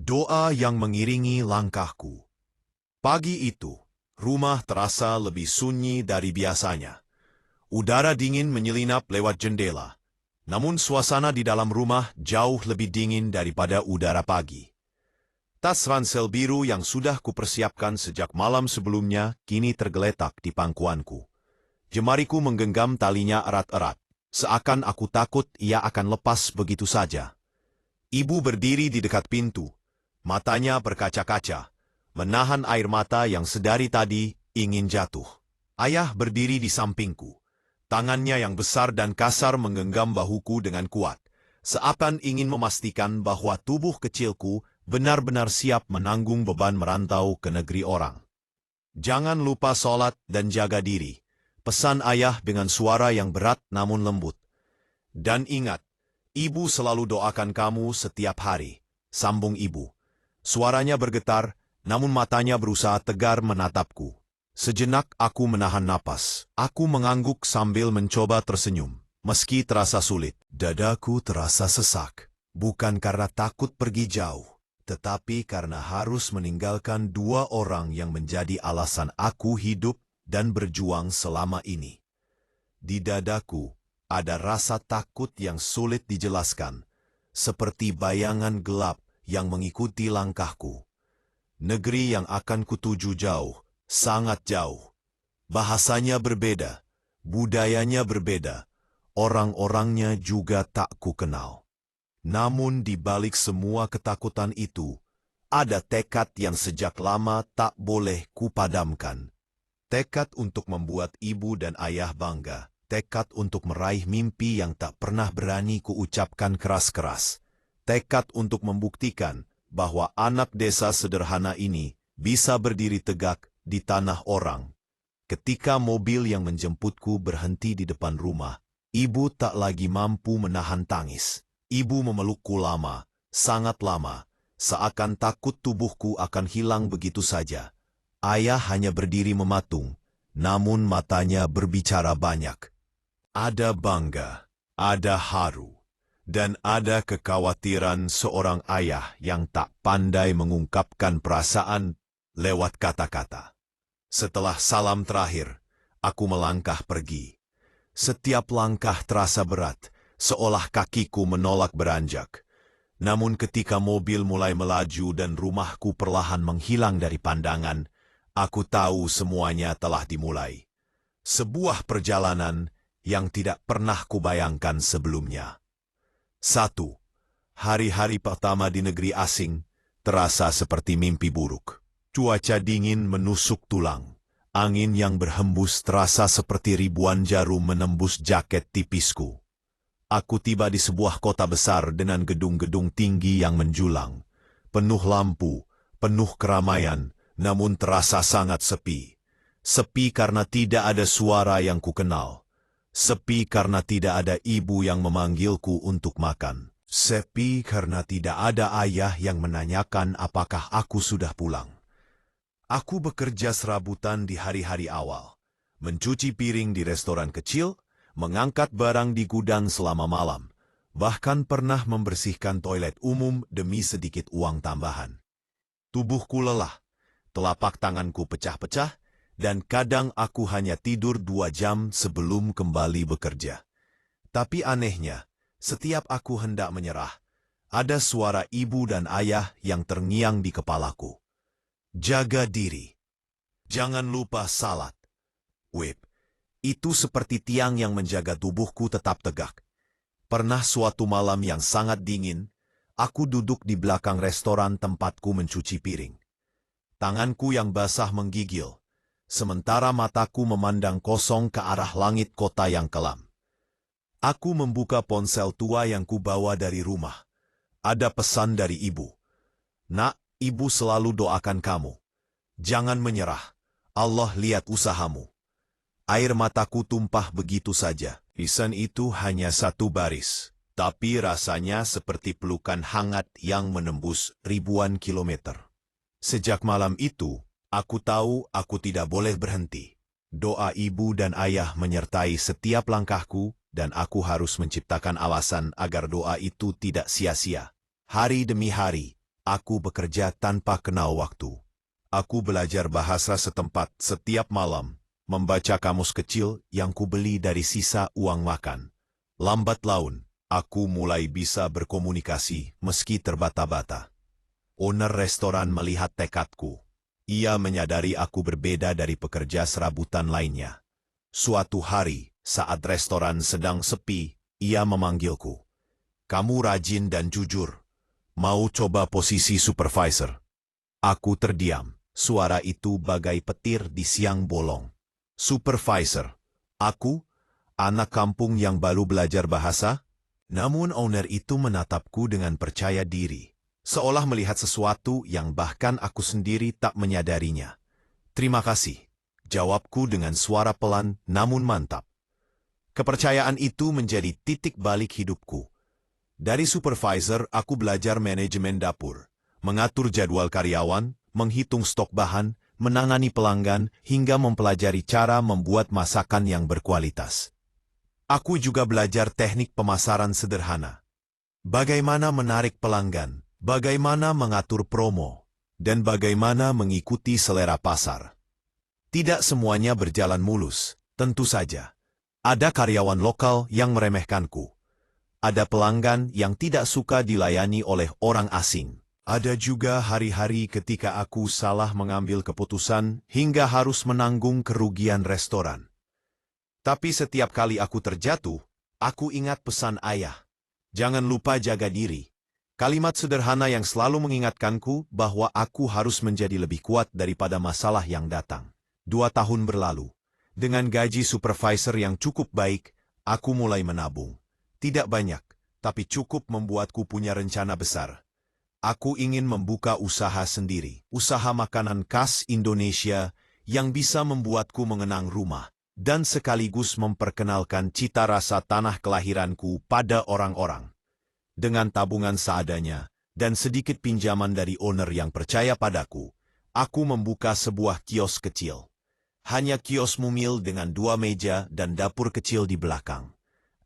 Doa yang mengiringi langkahku. Pagi itu, rumah terasa lebih sunyi dari biasanya. Udara dingin menyelinap lewat jendela, namun suasana di dalam rumah jauh lebih dingin daripada udara pagi. Tas ransel biru yang sudah kupersiapkan sejak malam sebelumnya kini tergeletak di pangkuanku. Jemariku menggenggam talinya erat-erat, seakan aku takut ia akan lepas begitu saja. Ibu berdiri di dekat pintu, matanya berkaca-kaca, menahan air mata yang sedari tadi ingin jatuh. Ayah berdiri di sampingku, tangannya yang besar dan kasar menggenggam bahuku dengan kuat, seakan ingin memastikan bahwa tubuh kecilku benar-benar siap menanggung beban merantau ke negeri orang. "Jangan lupa sholat dan jaga diri," pesan ayah dengan suara yang berat namun lembut. "Dan ingat, ibu selalu doakan kamu setiap hari," sambung ibu. Suaranya bergetar, namun matanya berusaha tegar menatapku. Sejenak aku menahan napas. Aku mengangguk sambil mencoba tersenyum. Meski terasa sulit, dadaku terasa sesak. Bukan karena takut pergi jauh, tetapi karena harus meninggalkan dua orang yang menjadi alasan aku hidup dan berjuang selama ini. Di dadaku ada rasa takut yang sulit dijelaskan, seperti bayangan gelap yang mengikuti langkahku. Negeri yang akan kutuju jauh, sangat jauh. Bahasanya berbeda, budayanya berbeda, orang-orangnya juga tak kukenal. Namun di balik semua ketakutan itu, ada tekad yang sejak lama tak boleh kupadamkan. Tekad untuk membuat ibu dan ayah bangga, tekad untuk meraih mimpi yang tak pernah berani kuucapkan keras-keras. Tekad untuk membuktikan bahwa anak desa sederhana ini bisa berdiri tegak di tanah orang. Ketika mobil yang menjemputku berhenti di depan rumah, ibu tak lagi mampu menahan tangis. Ibu memelukku lama, sangat lama, seakan takut tubuhku akan hilang begitu saja. Ayah hanya berdiri mematung, namun matanya berbicara banyak. Ada bangga, ada haru, dan ada kekhawatiran seorang ayah yang tak pandai mengungkapkan perasaan lewat kata-kata. Setelah salam terakhir, aku melangkah pergi. Setiap langkah terasa berat, seolah kakiku menolak beranjak. Namun ketika mobil mulai melaju dan rumahku perlahan menghilang dari pandangan, aku tahu semuanya telah dimulai. Sebuah perjalanan yang tidak pernah kubayangkan sebelumnya. 1. Hari-hari pertama di negeri asing terasa seperti mimpi buruk. Cuaca dingin menusuk tulang. Angin yang berhembus terasa seperti ribuan jarum menembus jaket tipisku. Aku tiba di sebuah kota besar dengan gedung-gedung tinggi yang menjulang. Penuh lampu, penuh keramaian, namun terasa sangat sepi. Sepi karena tidak ada suara yang kukenal. Sepi karena tidak ada ibu yang memanggilku untuk makan. Sepi karena tidak ada ayah yang menanyakan apakah aku sudah pulang. Aku bekerja serabutan di hari-hari awal. Mencuci piring di restoran kecil, mengangkat barang di gudang selama malam, bahkan pernah membersihkan toilet umum demi sedikit uang tambahan. Tubuhku lelah, telapak tanganku pecah-pecah, dan kadang aku hanya tidur 2 jam sebelum kembali bekerja. Tapi anehnya, setiap aku hendak menyerah, ada suara ibu dan ayah yang terngiang di kepalaku. "Jaga diri. Jangan lupa salat." Wip, itu seperti tiang yang menjaga tubuhku tetap tegak. Pernah suatu malam yang sangat dingin, aku duduk di belakang restoran tempatku mencuci piring. Tanganku yang basah menggigil, sementara mataku memandang kosong ke arah langit kota yang kelam. Aku membuka ponsel tua yang kubawa dari rumah. Ada pesan dari ibu. "Nak, ibu selalu doakan kamu. Jangan menyerah. Allah lihat usahamu." Air mataku tumpah begitu saja. Pesan itu hanya 1 baris, tapi rasanya seperti pelukan hangat yang menembus ribuan kilometer. Sejak malam itu, aku tahu aku tidak boleh berhenti. Doa ibu dan ayah menyertai setiap langkahku, dan aku harus menciptakan alasan agar doa itu tidak sia-sia. Hari demi hari, Aku bekerja tanpa kenal waktu. Aku belajar bahasa setempat setiap malam, membaca kamus kecil yang kubeli dari sisa uang makan. Lambat laun, aku mulai bisa berkomunikasi meski terbata-bata. Owner restoran melihat tekadku. Ia menyadari aku berbeda dari pekerja serabutan lainnya. Suatu hari, saat restoran sedang sepi, ia memanggilku. "Kamu rajin dan jujur. Mau coba posisi supervisor?" Aku terdiam. Suara itu bagai petir di siang bolong. Supervisor? Aku? Anak kampung yang baru belajar bahasa? Namun owner itu menatapku dengan percaya diri, seolah melihat sesuatu yang bahkan aku sendiri tak menyadarinya. "Terima kasih," jawabku dengan suara pelan namun mantap. Kepercayaan itu menjadi titik balik hidupku. Dari supervisor, aku belajar manajemen dapur, mengatur jadwal karyawan, menghitung stok bahan, menangani pelanggan, hingga mempelajari cara membuat masakan yang berkualitas. Aku juga belajar teknik pemasaran sederhana. Bagaimana menarik pelanggan, bagaimana mengatur promo, dan bagaimana mengikuti selera pasar. Tidak semuanya berjalan mulus, tentu saja. Ada karyawan lokal yang meremehkanku. Ada pelanggan yang tidak suka dilayani oleh orang asing. Ada juga hari-hari ketika aku salah mengambil keputusan hingga harus menanggung kerugian restoran. Tapi setiap kali aku terjatuh, aku ingat pesan ayah. "Jangan lupa jaga diri." Kalimat sederhana yang selalu mengingatkanku bahwa aku harus menjadi lebih kuat daripada masalah yang datang. 2 tahun berlalu. Dengan gaji supervisor yang cukup baik, aku mulai menabung. Tidak banyak, tapi cukup membuatku punya rencana besar. Aku ingin membuka usaha sendiri, usaha makanan khas Indonesia yang bisa membuatku mengenang rumah, dan sekaligus memperkenalkan cita rasa tanah kelahiranku pada orang-orang. Dengan tabungan seadanya, dan sedikit pinjaman dari owner yang percaya padaku, aku membuka sebuah kios kecil. Hanya kios mumil dengan 2 meja dan dapur kecil di belakang.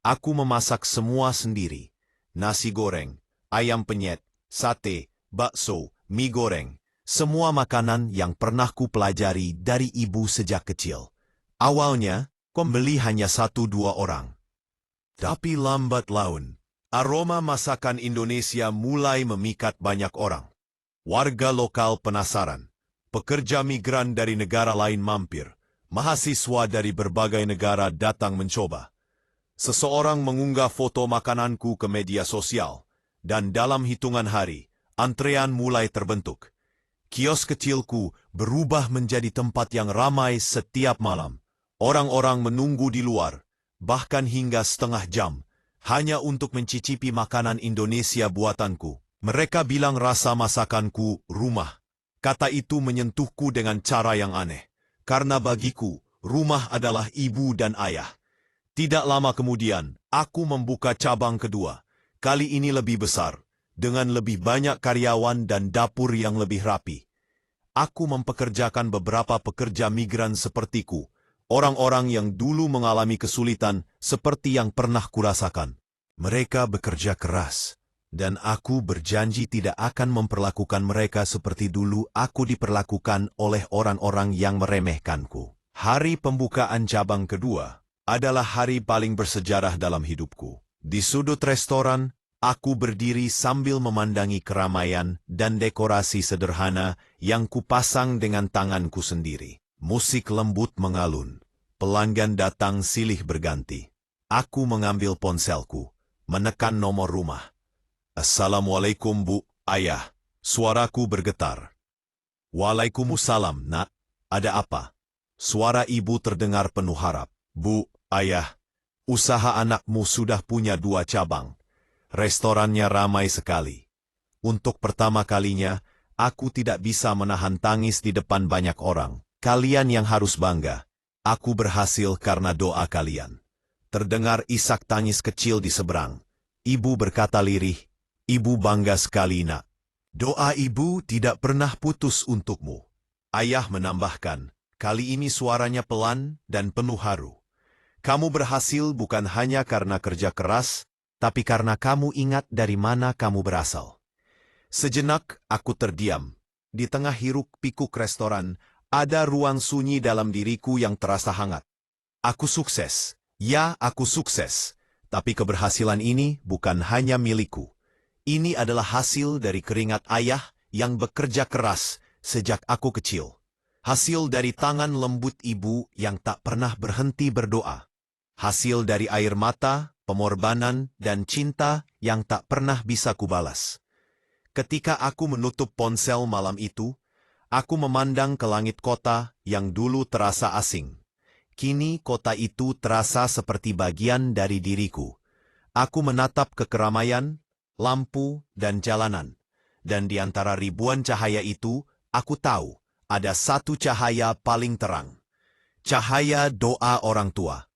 Aku memasak semua sendiri. Nasi goreng, ayam penyet, sate, bakso, mie goreng. Semua makanan yang pernah kupelajari dari ibu sejak kecil. Awalnya, pembeli hanya 1-2 orang. Tapi lambat laun, aroma masakan Indonesia mulai memikat banyak orang. Warga lokal penasaran. Pekerja migran dari negara lain mampir. Mahasiswa dari berbagai negara datang mencoba. Seseorang mengunggah foto makananku ke media sosial, dan dalam hitungan hari, antrean mulai terbentuk. Kios kecilku berubah menjadi tempat yang ramai setiap malam. Orang-orang menunggu di luar, bahkan hingga setengah jam, hanya untuk mencicipi makanan Indonesia buatanku. Mereka bilang rasa masakanku rumah. Kata itu menyentuhku dengan cara yang aneh, karena bagiku, rumah adalah ibu dan ayah. Tidak lama kemudian, aku membuka cabang kedua. Kali ini lebih besar, dengan lebih banyak karyawan dan dapur yang lebih rapi. Aku mempekerjakan beberapa pekerja migran sepertiku, orang-orang yang dulu mengalami kesulitan seperti yang pernah kurasakan. Mereka bekerja keras, dan aku berjanji tidak akan memperlakukan mereka seperti dulu aku diperlakukan oleh orang-orang yang meremehkanku. Hari pembukaan cabang kedua adalah hari paling bersejarah dalam hidupku. Di sudut restoran, aku berdiri sambil memandangi keramaian dan dekorasi sederhana yang kupasang dengan tanganku sendiri. Musik lembut mengalun. Pelanggan datang silih berganti. Aku mengambil ponselku, menekan nomor rumah. "Assalamualaikum Bu, Ayah." Suaraku bergetar. "Waalaikumsalam, Nak. Ada apa?" Suara ibu terdengar penuh harap. "Bu, Ayah, usaha anakmu sudah punya 2 cabang. Restorannya ramai sekali. Untuk pertama kalinya, aku tidak bisa menahan tangis di depan banyak orang. Kalian yang harus bangga. Aku berhasil karena doa kalian." Terdengar isak tangis kecil di seberang. Ibu berkata lirih, "Ibu bangga sekali, Nak. Doa ibu tidak pernah putus untukmu." Ayah menambahkan, kali ini suaranya pelan dan penuh haru. "Kamu berhasil bukan hanya karena kerja keras, tapi karena kamu ingat dari mana kamu berasal. Sejenak aku terdiam. Di tengah hiruk-pikuk restoran, ada ruang sunyi dalam diriku yang terasa hangat. Aku sukses. Ya, aku sukses. Tapi keberhasilan ini bukan hanya milikku. Ini adalah hasil dari keringat ayah yang bekerja keras sejak aku kecil. Hasil dari tangan lembut ibu yang tak pernah berhenti berdoa. Hasil dari air mata, pengorbanan, dan cinta yang tak pernah bisa kubalas. Ketika aku menutup ponsel malam itu, aku memandang ke langit kota yang dulu terasa asing. Kini kota itu terasa seperti bagian dari diriku. Aku menatap ke keramaian, lampu, dan jalanan. Dan di antara ribuan cahaya itu, aku tahu ada satu cahaya paling terang. Cahaya doa orang tua.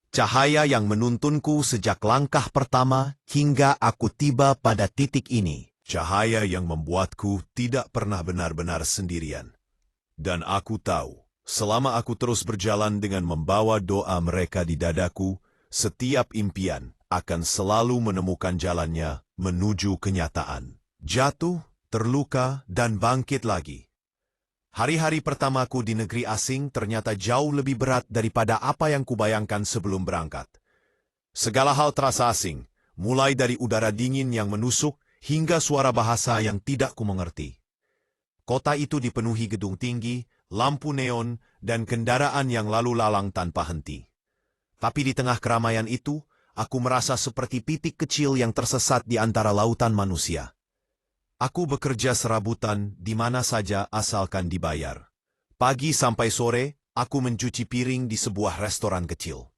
Cahaya yang menuntunku sejak langkah pertama hingga aku tiba pada titik ini. Cahaya yang membuatku tidak pernah benar-benar sendirian. Dan aku tahu, selama aku terus berjalan dengan membawa doa mereka di dadaku, setiap impian akan selalu menemukan jalannya menuju kenyataan. Jatuh, terluka, dan bangkit lagi. Hari-hari pertamaku di negeri asing ternyata jauh lebih berat daripada apa yang kubayangkan sebelum berangkat. Segala hal terasa asing, mulai dari udara dingin yang menusuk, hingga suara bahasa yang tidak kumengerti. Kota itu dipenuhi gedung tinggi, lampu neon, dan kendaraan yang lalu lalang tanpa henti. Tapi di tengah keramaian itu, aku merasa seperti pitik kecil yang tersesat di antara lautan manusia. Aku bekerja serabutan di mana saja asalkan dibayar. Pagi sampai sore, aku mencuci piring di sebuah restoran kecil.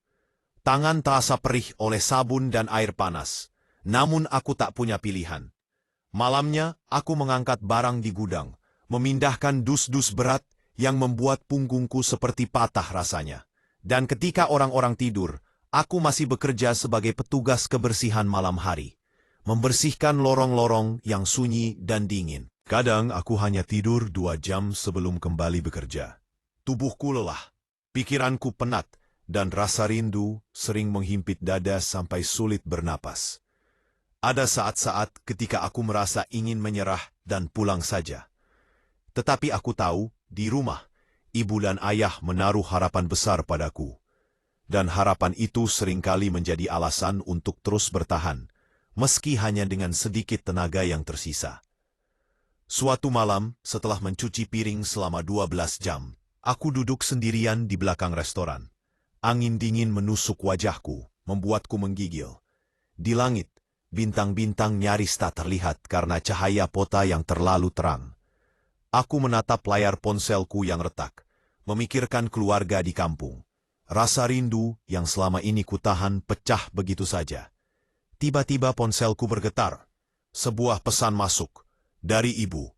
Tangan terasa perih oleh sabun dan air panas. Namun aku tak punya pilihan. Malamnya, aku mengangkat barang di gudang, memindahkan dus-dus berat yang membuat punggungku seperti patah rasanya. Dan ketika orang-orang tidur, aku masih bekerja sebagai petugas kebersihan malam hari, membersihkan lorong-lorong yang sunyi dan dingin. Kadang aku hanya tidur 2 jam sebelum kembali bekerja. Tubuhku lelah, pikiranku penat, dan rasa rindu sering menghimpit dada sampai sulit bernapas. Ada saat-saat ketika aku merasa ingin menyerah dan pulang saja. Tetapi aku tahu, di rumah, ibu dan ayah menaruh harapan besar padaku. Dan harapan itu seringkali menjadi alasan untuk terus bertahan, meski hanya dengan sedikit tenaga yang tersisa. Suatu malam, setelah mencuci piring selama 12 jam, aku duduk sendirian di belakang restoran. Angin dingin menusuk wajahku, membuatku menggigil. Di langit, bintang-bintang nyaris tak terlihat karena cahaya pota yang terlalu terang. Aku menatap layar ponselku yang retak, memikirkan keluarga di kampung. Rasa rindu yang selama ini kutahan pecah begitu saja. Tiba-tiba ponselku bergetar. Sebuah pesan masuk dari ibu.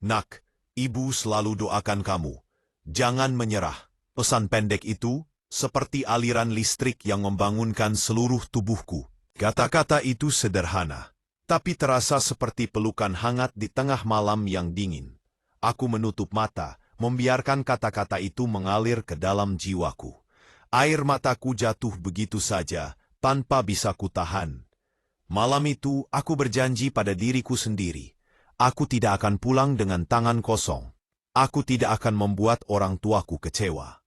"Nak, ibu selalu doakan kamu. Jangan menyerah." Pesan pendek itu seperti aliran listrik yang membangunkan seluruh tubuhku. Kata-kata itu sederhana, tapi terasa seperti pelukan hangat di tengah malam yang dingin. Aku menutup mata, membiarkan kata-kata itu mengalir ke dalam jiwaku. Air mataku jatuh begitu saja, tanpa bisa kutahan. Malam itu, aku berjanji pada diriku sendiri. Aku tidak akan pulang dengan tangan kosong. Aku tidak akan membuat orang tuaku kecewa.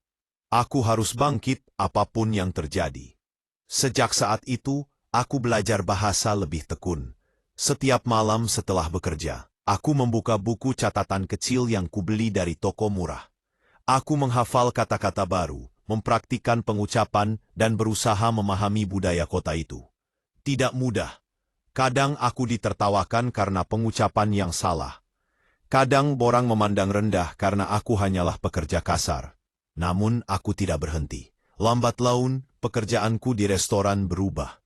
Aku harus bangkit apapun yang terjadi. Sejak saat itu, aku belajar bahasa lebih tekun. Setiap malam setelah bekerja, aku membuka buku catatan kecil yang kubeli dari toko murah. Aku menghafal kata-kata baru, mempraktikkan pengucapan, dan berusaha memahami budaya kota itu. Tidak mudah. Kadang aku ditertawakan karena pengucapan yang salah. Kadang orang memandang rendah karena aku hanyalah pekerja kasar. Namun aku tidak berhenti. Lambat laun, pekerjaanku di restoran berubah.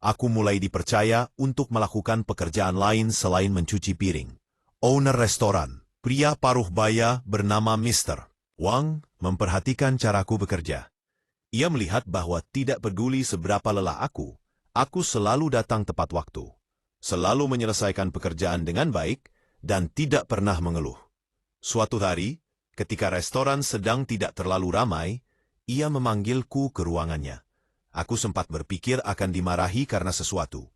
Aku mulai dipercaya untuk melakukan pekerjaan lain selain mencuci piring. Owner restoran, pria paruh baya bernama Mr. Wang, memperhatikan caraku bekerja. Ia melihat bahwa tidak peduli seberapa lelah aku selalu datang tepat waktu, selalu menyelesaikan pekerjaan dengan baik, dan tidak pernah mengeluh. Suatu hari, ketika restoran sedang tidak terlalu ramai, ia memanggilku ke ruangannya. Aku sempat berpikir akan dimarahi karena sesuatu.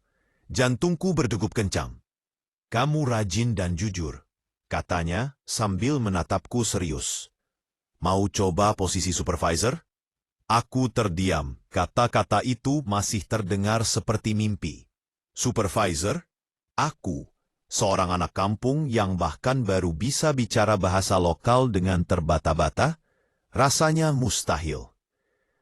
Jantungku berdegup kencang. Kamu rajin dan jujur, katanya sambil menatapku serius. Mau coba posisi supervisor? Aku terdiam, kata-kata itu masih terdengar seperti mimpi. Supervisor? Aku, seorang anak kampung yang bahkan baru bisa bicara bahasa lokal dengan terbata-bata? Rasanya mustahil.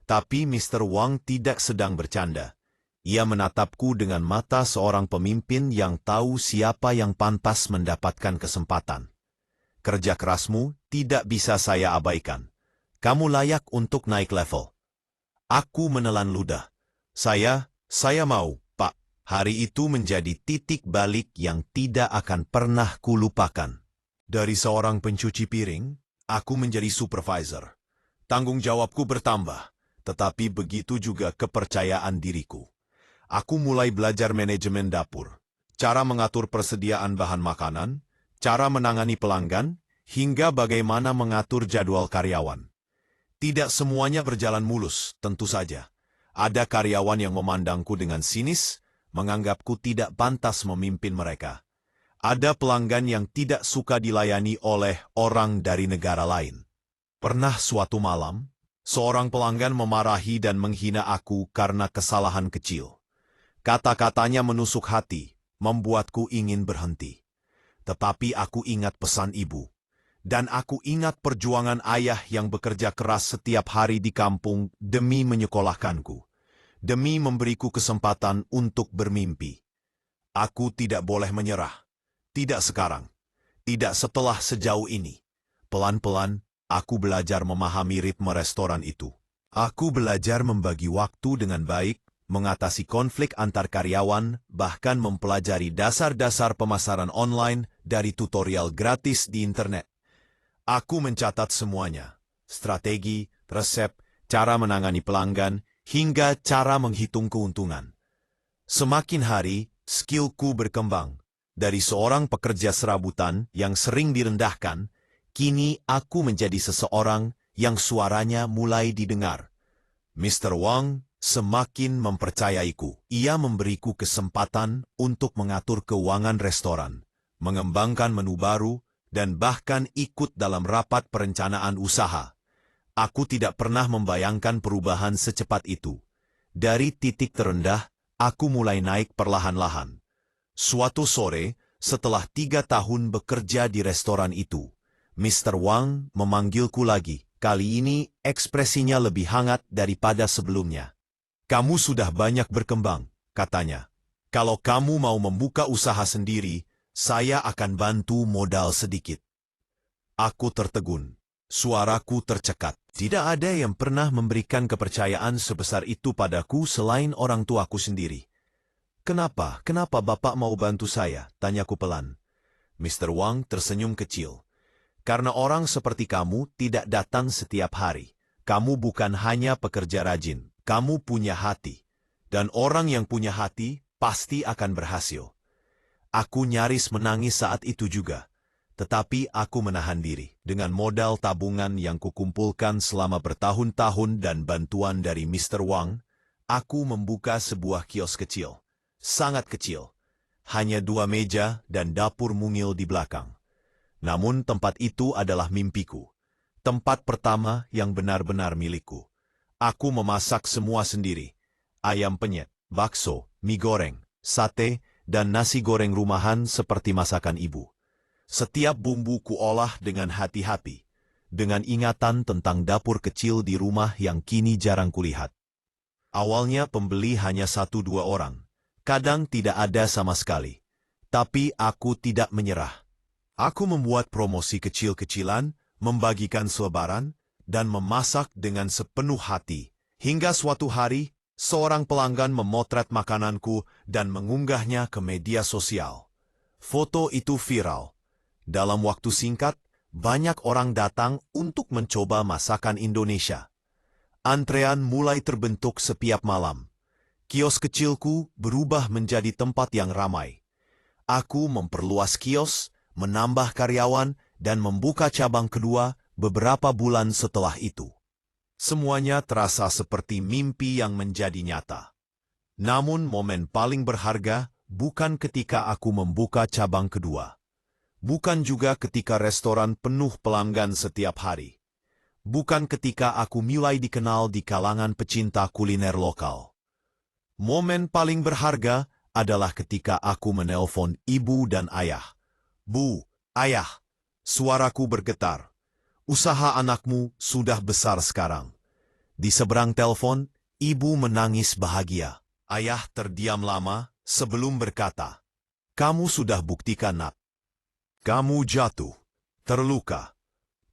Tapi Mr. Wang tidak sedang bercanda. Ia menatapku dengan mata seorang pemimpin yang tahu siapa yang pantas mendapatkan kesempatan. Kerja kerasmu tidak bisa saya abaikan. Kamu layak untuk naik level. Aku menelan ludah. Saya mau, Pak. Hari itu menjadi titik balik yang tidak akan pernah kulupakan. Dari seorang pencuci piring, aku menjadi supervisor. Tanggung jawabku bertambah, tetapi begitu juga kepercayaan diriku. Aku mulai belajar manajemen dapur, cara mengatur persediaan bahan makanan, cara menangani pelanggan, hingga bagaimana mengatur jadwal karyawan. Tidak semuanya berjalan mulus, tentu saja. Ada karyawan yang memandangku dengan sinis, menganggapku tidak pantas memimpin mereka. Ada pelanggan yang tidak suka dilayani oleh orang dari negara lain. Pernah suatu malam, seorang pelanggan memarahi dan menghina aku karena kesalahan kecil. Kata-katanya menusuk hati, membuatku ingin berhenti. Tetapi aku ingat pesan ibu. Dan aku ingat perjuangan ayah yang bekerja keras setiap hari di kampung demi menyekolahkanku, demi memberiku kesempatan untuk bermimpi. Aku tidak boleh menyerah. Tidak sekarang. Tidak setelah sejauh ini. Pelan-pelan, aku belajar memahami ritme restoran itu. Aku belajar membagi waktu dengan baik, mengatasi konflik antar karyawan, bahkan mempelajari dasar-dasar pemasaran online dari tutorial gratis di internet. Aku mencatat semuanya, strategi, resep, cara menangani pelanggan, hingga cara menghitung keuntungan. Semakin hari, skillku berkembang. Dari seorang pekerja serabutan yang sering direndahkan, kini aku menjadi seseorang yang suaranya mulai didengar. Mr. Wang semakin mempercayaiku. Ia memberiku kesempatan untuk mengatur keuangan restoran, mengembangkan menu baru, dan bahkan ikut dalam rapat perencanaan usaha. Aku tidak pernah membayangkan perubahan secepat itu. Dari titik terendah, aku mulai naik perlahan-lahan. Suatu sore, setelah 3 tahun bekerja di restoran itu, Mr. Wang memanggilku lagi. Kali ini ekspresinya lebih hangat daripada sebelumnya. Kamu sudah banyak berkembang, katanya. Kalau kamu mau membuka usaha sendiri, saya akan bantu modal sedikit. Aku tertegun. Suaraku tercekat. Tidak ada yang pernah memberikan kepercayaan sebesar itu padaku selain orang tuaku sendiri. Kenapa Bapak mau bantu saya? Tanyaku pelan. Mr. Wang tersenyum kecil. Karena orang seperti kamu tidak datang setiap hari. Kamu bukan hanya pekerja rajin. Kamu punya hati. Dan orang yang punya hati pasti akan berhasil. Aku nyaris menangis saat itu juga. Tetapi aku menahan diri. Dengan modal tabungan yang kukumpulkan selama bertahun-tahun dan bantuan dari Mr. Wang, aku membuka sebuah kios kecil. Sangat kecil. Hanya 2 meja dan dapur mungil di belakang. Namun tempat itu adalah mimpiku. Tempat pertama yang benar-benar milikku. Aku memasak semua sendiri. Ayam penyet, bakso, mie goreng, sate, dan nasi goreng rumahan seperti masakan ibu. Setiap bumbu kuolah dengan hati-hati, dengan ingatan tentang dapur kecil di rumah yang kini jarang kulihat. Awalnya pembeli hanya 1-2 orang, kadang tidak ada sama sekali. Tapi aku tidak menyerah. Aku membuat promosi kecil-kecilan, membagikan selebaran, dan memasak dengan sepenuh hati, hingga suatu hari, seorang pelanggan memotret makananku dan mengunggahnya ke media sosial. Foto itu viral. Dalam waktu singkat, banyak orang datang untuk mencoba masakan Indonesia. Antrean mulai terbentuk setiap malam. Kios kecilku berubah menjadi tempat yang ramai. Aku memperluas kios, menambah karyawan, dan membuka cabang kedua beberapa bulan setelah itu. Semuanya terasa seperti mimpi yang menjadi nyata. Namun momen paling berharga bukan ketika aku membuka cabang kedua. Bukan juga ketika restoran penuh pelanggan setiap hari. Bukan ketika aku mulai dikenal di kalangan pecinta kuliner lokal. Momen paling berharga adalah ketika aku menelpon ibu dan ayah. Bu, ayah, suaraku bergetar. Usaha anakmu sudah besar sekarang. Di seberang telepon, ibu menangis bahagia. Ayah terdiam lama sebelum berkata, "Kamu sudah buktikan, Nak. Kamu jatuh, terluka,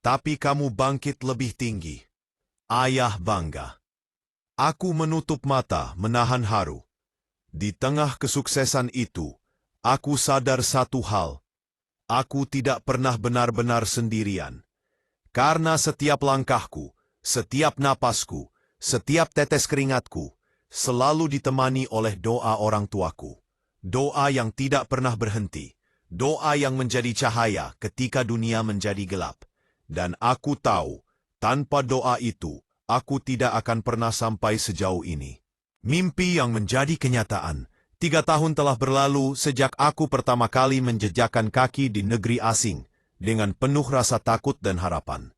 tapi kamu bangkit lebih tinggi." Ayah bangga. Aku menutup mata menahan haru. Di tengah kesuksesan itu, aku sadar satu hal. Aku tidak pernah benar-benar sendirian. Karena setiap langkahku, setiap napasku, setiap tetes keringatku, selalu ditemani oleh doa orang tuaku. Doa yang tidak pernah berhenti. Doa yang menjadi cahaya ketika dunia menjadi gelap. Dan aku tahu, tanpa doa itu, aku tidak akan pernah sampai sejauh ini. Mimpi yang menjadi kenyataan. 3 tahun telah berlalu sejak aku pertama kali menjejakkan kaki di negeri asing, dengan penuh rasa takut dan harapan.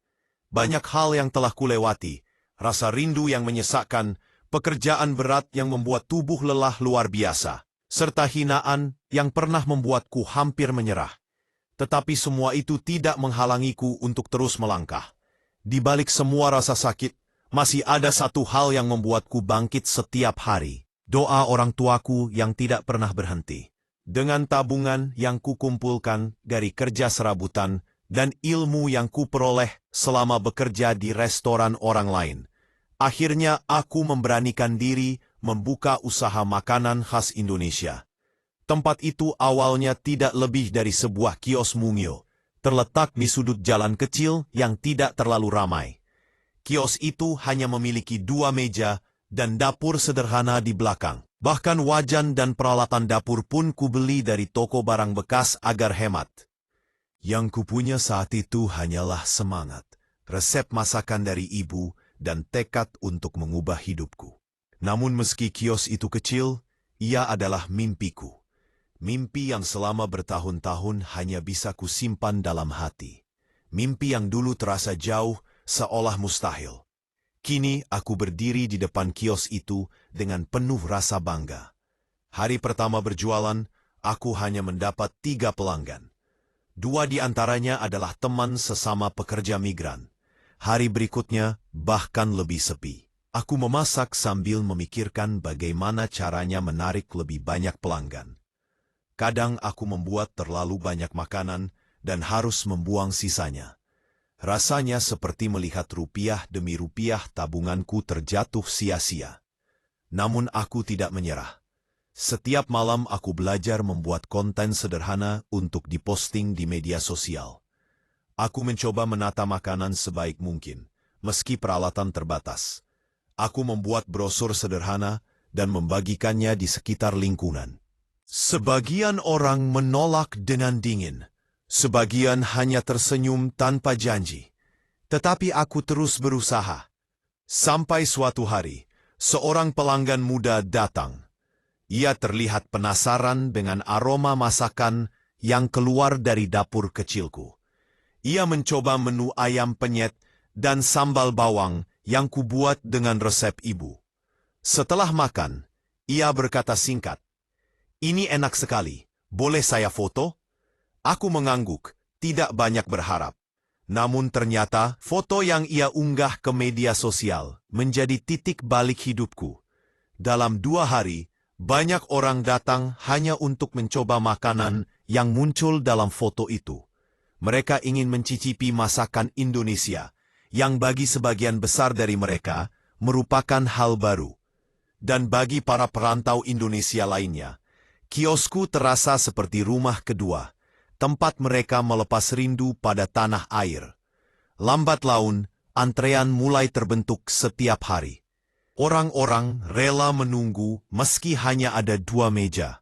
Banyak hal yang telah kulewati, rasa rindu yang menyesakkan, pekerjaan berat yang membuat tubuh lelah luar biasa, serta hinaan yang pernah membuatku hampir menyerah. Tetapi semua itu tidak menghalangiku untuk terus melangkah. Di balik semua rasa sakit, masih ada satu hal yang membuatku bangkit setiap hari. Doa orang tuaku yang tidak pernah berhenti. Dengan tabungan yang kukumpulkan dari kerja serabutan dan ilmu yang kuperoleh selama bekerja di restoran orang lain, akhirnya aku memberanikan diri membuka usaha makanan khas Indonesia. Tempat itu awalnya tidak lebih dari sebuah kios mungil, terletak di sudut jalan kecil yang tidak terlalu ramai. Kios itu hanya memiliki 2 meja dan dapur sederhana di belakang. Bahkan wajan dan peralatan dapur pun kubeli dari toko barang bekas agar hemat. Yang kupunya saat itu hanyalah semangat, resep masakan dari ibu, dan tekad untuk mengubah hidupku. Namun meski kios itu kecil, ia adalah mimpiku. Mimpi yang selama bertahun-tahun hanya bisa kusimpan dalam hati. Mimpi yang dulu terasa jauh, seolah mustahil. Kini aku berdiri di depan kios itu dengan penuh rasa bangga. Hari pertama berjualan, aku hanya mendapat 3 pelanggan. 2 di antaranya adalah teman sesama pekerja migran. Hari berikutnya bahkan lebih sepi. Aku memasak sambil memikirkan bagaimana caranya menarik lebih banyak pelanggan. Kadang aku membuat terlalu banyak makanan dan harus membuang sisanya. Rasanya seperti melihat rupiah demi rupiah tabunganku terjatuh sia-sia. Namun aku tidak menyerah. Setiap malam aku belajar membuat konten sederhana untuk diposting di media sosial. Aku mencoba menata makanan sebaik mungkin, meski peralatan terbatas. Aku membuat brosur sederhana dan membagikannya di sekitar lingkungan. Sebagian orang menolak dengan dingin. Sebagian hanya tersenyum tanpa janji. Tetapi aku terus berusaha. Sampai suatu hari, seorang pelanggan muda datang. Ia terlihat penasaran dengan aroma masakan yang keluar dari dapur kecilku. Ia mencoba menu ayam penyet dan sambal bawang yang kubuat dengan resep ibu. Setelah makan, ia berkata singkat, "Ini enak sekali, boleh saya foto?" Aku mengangguk, tidak banyak berharap. Namun ternyata foto yang ia unggah ke media sosial menjadi titik balik hidupku. Dalam 2 hari, banyak orang datang hanya untuk mencoba makanan yang muncul dalam foto itu. Mereka ingin mencicipi masakan Indonesia, yang bagi sebagian besar dari mereka merupakan hal baru. Dan bagi para perantau Indonesia lainnya, kiosku terasa seperti rumah kedua, tempat mereka melepas rindu pada tanah air. Lambat laun, antrean mulai terbentuk setiap hari. Orang-orang rela menunggu meski hanya ada 2 meja.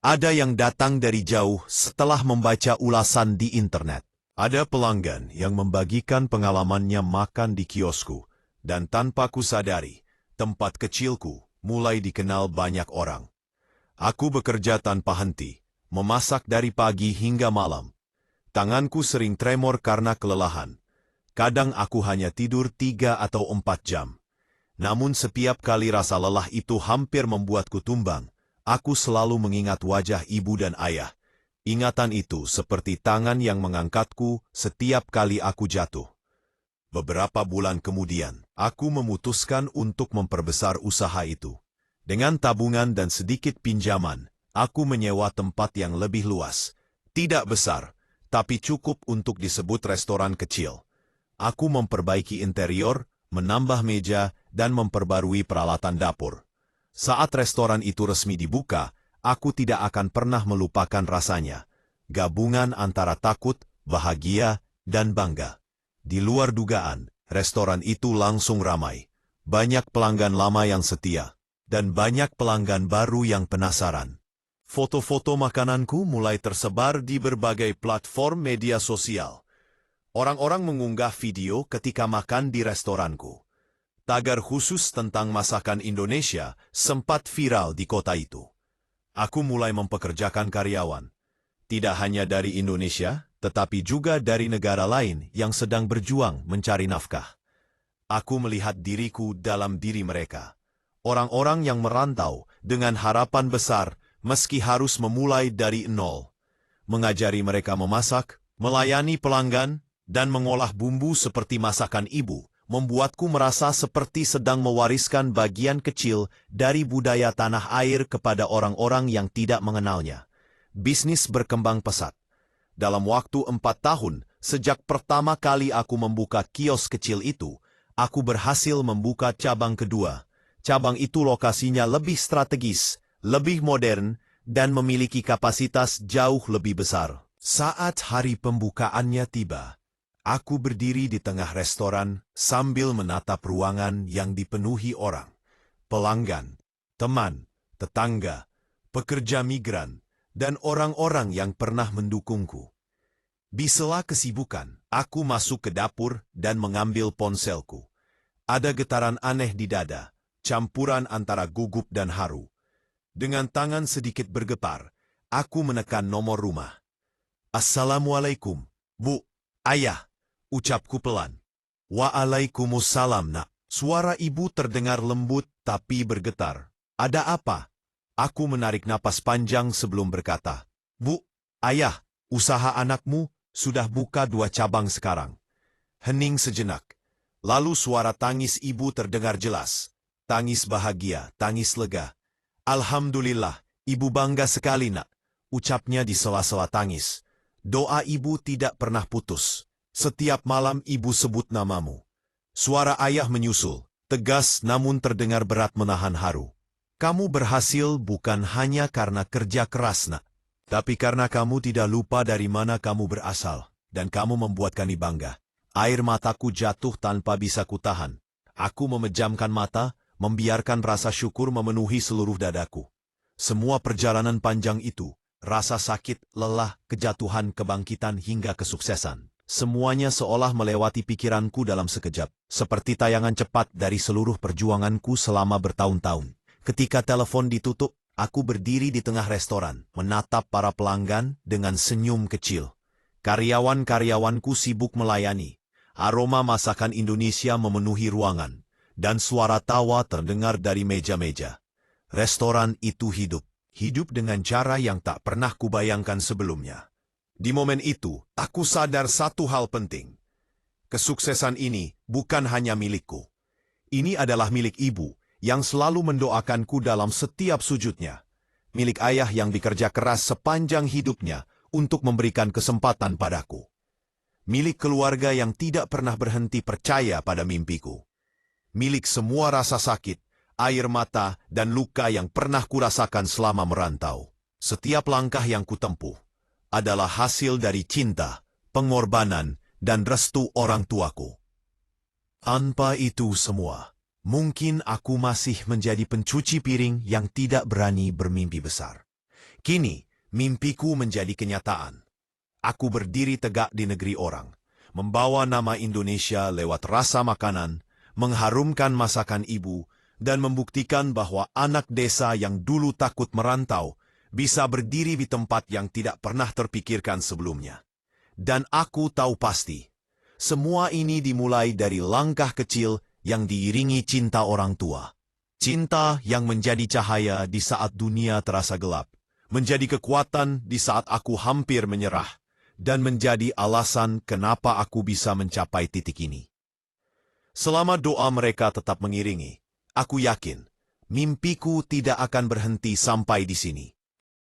Ada yang datang dari jauh setelah membaca ulasan di internet. Ada pelanggan yang membagikan pengalamannya makan di kiosku, dan tanpa kusadari, tempat kecilku mulai dikenal banyak orang. Aku bekerja tanpa henti, memasak dari pagi hingga malam. Tanganku sering tremor karena kelelahan. Kadang aku hanya tidur 3 atau 4 jam. Namun setiap kali rasa lelah itu hampir membuatku tumbang, aku selalu mengingat wajah ibu dan ayah. Ingatan itu seperti tangan yang mengangkatku setiap kali aku jatuh. Beberapa bulan kemudian, aku memutuskan untuk memperbesar usaha itu. Dengan tabungan dan sedikit pinjaman, aku menyewa tempat yang lebih luas. Tidak besar, tapi cukup untuk disebut restoran kecil. Aku memperbaiki interior, menambah meja, dan memperbarui peralatan dapur. Saat restoran itu resmi dibuka, aku tidak akan pernah melupakan rasanya. Gabungan antara takut, bahagia, dan bangga. Di luar dugaan, restoran itu langsung ramai. Banyak pelanggan lama yang setia, dan banyak pelanggan baru yang penasaran. Foto-foto makananku mulai tersebar di berbagai platform media sosial. Orang-orang mengunggah video ketika makan di restoranku. Tagar khusus tentang masakan Indonesia sempat viral di kota itu. Aku mulai mempekerjakan karyawan. Tidak hanya dari Indonesia, tetapi juga dari negara lain yang sedang berjuang mencari nafkah. Aku melihat diriku dalam diri mereka. Orang-orang yang merantau dengan harapan besar meski harus memulai dari nol. Mengajari mereka memasak, melayani pelanggan, dan mengolah bumbu seperti masakan ibu, membuatku merasa seperti sedang mewariskan bagian kecil dari budaya tanah air kepada orang-orang yang tidak mengenalnya. Bisnis berkembang pesat. Dalam waktu 4 tahun, sejak pertama kali aku membuka kios kecil itu, aku berhasil membuka cabang kedua. Cabang itu lokasinya lebih strategis, lebih modern, dan memiliki kapasitas jauh lebih besar. Saat hari pembukaannya tiba, aku berdiri di tengah restoran sambil menatap ruangan yang dipenuhi orang. Pelanggan, teman, tetangga, pekerja migran, dan orang-orang yang pernah mendukungku. Di sela kesibukan, aku masuk ke dapur dan mengambil ponselku. Ada getaran aneh di dada, campuran antara gugup dan haru. Dengan tangan sedikit bergetar, aku menekan nomor rumah. "Assalamualaikum, Bu, Ayah," ucapku pelan. "Waalaikumsalam, Nak." Suara ibu terdengar lembut tapi bergetar. "Ada apa?" Aku menarik napas panjang sebelum berkata, "Bu, Ayah, usaha anakmu sudah buka 2 cabang sekarang." Hening sejenak. Lalu suara tangis ibu terdengar jelas. Tangis bahagia, tangis lega. "Alhamdulillah, ibu bangga sekali, Nak," ucapnya di sela-sela tangis. "Doa ibu tidak pernah putus. Setiap malam ibu sebut namamu." Suara ayah menyusul, tegas namun terdengar berat menahan haru. "Kamu berhasil bukan hanya karena kerja keras, Nak, tapi karena kamu tidak lupa dari mana kamu berasal, dan kamu membuat kami bangga." Air mataku jatuh tanpa bisa kutahan. Aku memejamkan mata, membiarkan rasa syukur memenuhi seluruh dadaku. Semua perjalanan panjang itu, rasa sakit, lelah, kejatuhan, kebangkitan hingga kesuksesan, semuanya seolah melewati pikiranku dalam sekejap, seperti tayangan cepat dari seluruh perjuanganku selama bertahun-tahun. Ketika telepon ditutup, aku berdiri di tengah restoran, menatap para pelanggan dengan senyum kecil. Karyawan-karyawanku sibuk melayani. Aroma masakan Indonesia memenuhi ruangan, dan suara tawa terdengar dari meja-meja. Restoran itu hidup dengan cara yang tak pernah kubayangkan sebelumnya. Di momen itu, aku sadar satu hal penting. Kesuksesan ini bukan hanya milikku. Ini adalah milik ibu, yang selalu mendoakanku dalam setiap sujudnya. Milik ayah yang bekerja keras sepanjang hidupnya untuk memberikan kesempatan padaku. Milik keluarga yang tidak pernah berhenti percaya pada mimpiku. Milik semua rasa sakit, air mata, dan luka yang pernah kurasakan selama merantau. Setiap langkah yang kutempuh adalah hasil dari cinta, pengorbanan, dan restu orang tuaku. Tanpa itu semua, mungkin aku masih menjadi pencuci piring yang tidak berani bermimpi besar. Kini, mimpiku menjadi kenyataan. Aku berdiri tegak di negeri orang, membawa nama Indonesia lewat rasa makanan, mengharumkan masakan ibu, dan membuktikan bahwa anak desa yang dulu takut merantau bisa berdiri di tempat yang tidak pernah terpikirkan sebelumnya. Dan aku tahu pasti, semua ini dimulai dari langkah kecil yang diiringi cinta orang tua. Cinta yang menjadi cahaya di saat dunia terasa gelap, menjadi kekuatan di saat aku hampir menyerah, dan menjadi alasan kenapa aku bisa mencapai titik ini. Selama doa mereka tetap mengiringi, aku yakin mimpiku tidak akan berhenti sampai di sini.